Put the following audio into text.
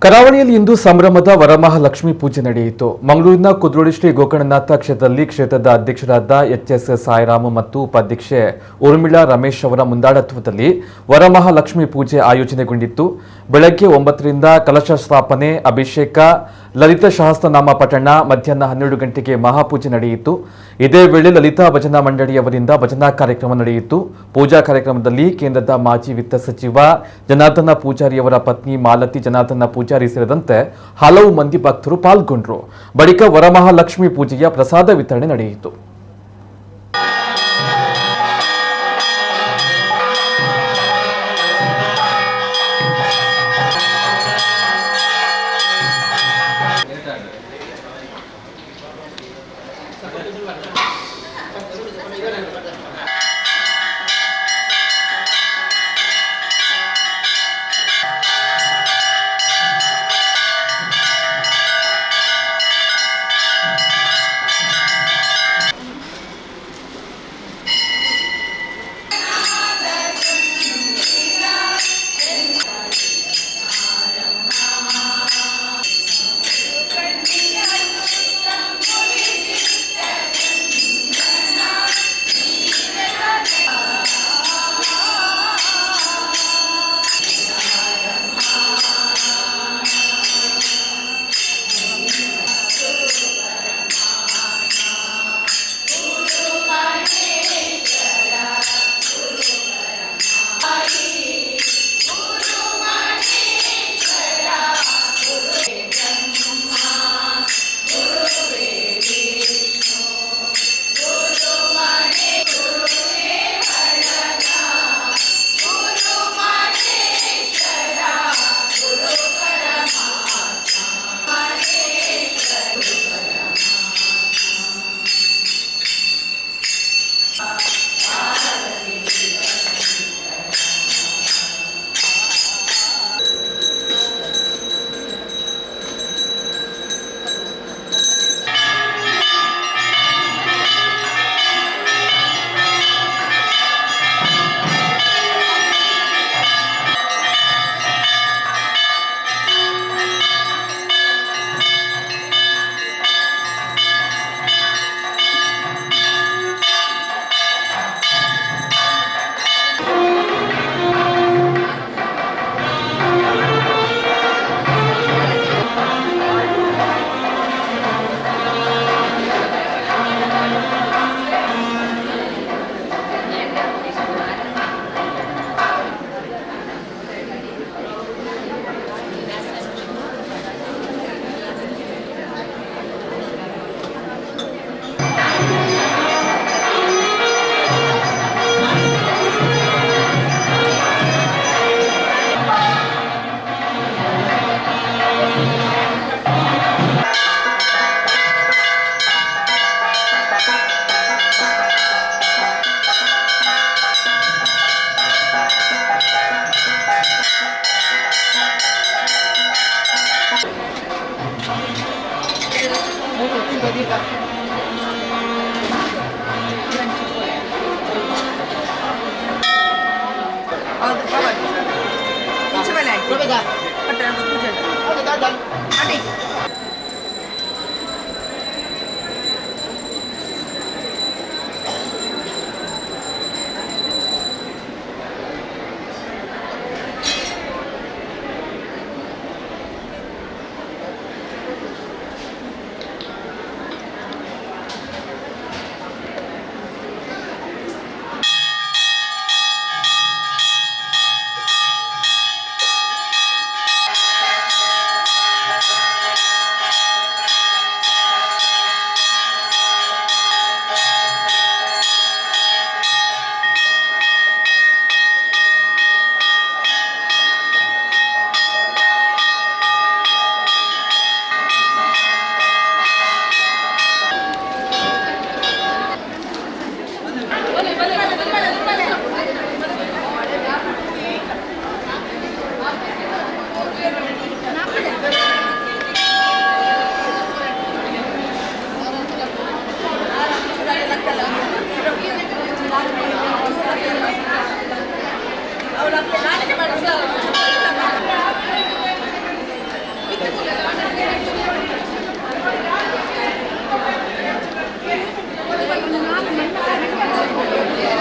ಕರಾವಳಿಯಲ್ಲಿ ಇಂದು ಸಂಭ್ರಮದ ವರಮಹಾಲಕ್ಷ್ಮಿ ಪೂಜೆ ನಡೆಯಿತು. ಮಂಗಳೂರಿನ ಕುದ್ರೋಳಿ ಶ್ರೀ ಗೋಕರ್ಣನಾಥ ಕ್ಷೇತ್ರದಲ್ಲಿ ಕ್ಷೇತ್ರದ ಅಧ್ಯಕ್ಷರಾದ ಎಚ್.ಎಸ್. ಸಾಯಿರಾಮ್ ಮತ್ತು ಉಪಾಧ್ಯಕ್ಷೆ ಊರ್ಮಿಳಾ ರಮೇಶ್ ಅವರ ಮುಂದಾಳತ್ವದಲ್ಲಿ ವರಮಹಾಲಕ್ಷ್ಮಿ ಪೂಜೆ ಆಯೋಜನೆಗೊಂಡಿತ್ತು. ಬೆಳಗ್ಗೆ 9ರಿಂದ ಕಲಶ ಸ್ಥಾಪನೆ, ಅಭಿಷೇಕ, ಲಲಿತ ಸಹಸ್ರನಾಮ ಪಠಣ, ಮಧ್ಯಾಹ್ನ 12 ಗಂಟೆಗೆ ಮಹಾಪೂಜೆ ನಡೆಯಿತು. ಇದೇ ವೇಳೆ ಲಲಿತಾ ಭಜನಾ ಮಂಡಳಿಯವರಿಂದ ಭಜನಾ ಕಾರ್ಯಕ್ರಮ ನಡೆಯಿತು. ಪೂಜಾ ಕಾರ್ಯಕ್ರಮದಲ್ಲಿ ಕೇಂದ್ರದ ಮಾಜಿ ವಿತ್ತ ಸಚಿವ ಜನಾರ್ದನ ಪೂಜಾರಿಯವರ ಪತ್ನಿ ಮಾಲತಿ ಜನಾರ್ದನ ಪೂಜಾರಿ ಸೇರಿದಂತೆ ಹಲವು ಮಂದಿ ಭಕ್ತರು ಪಾಲ್ಗೊಂಡರು. ಬಳಿಕ ವರಮಹಾಲಕ್ಷ್ಮಿ ಪೂಜೆಯ ಪ್ರಸಾದ ವಿತರಣೆ ನಡೆಯಿತು.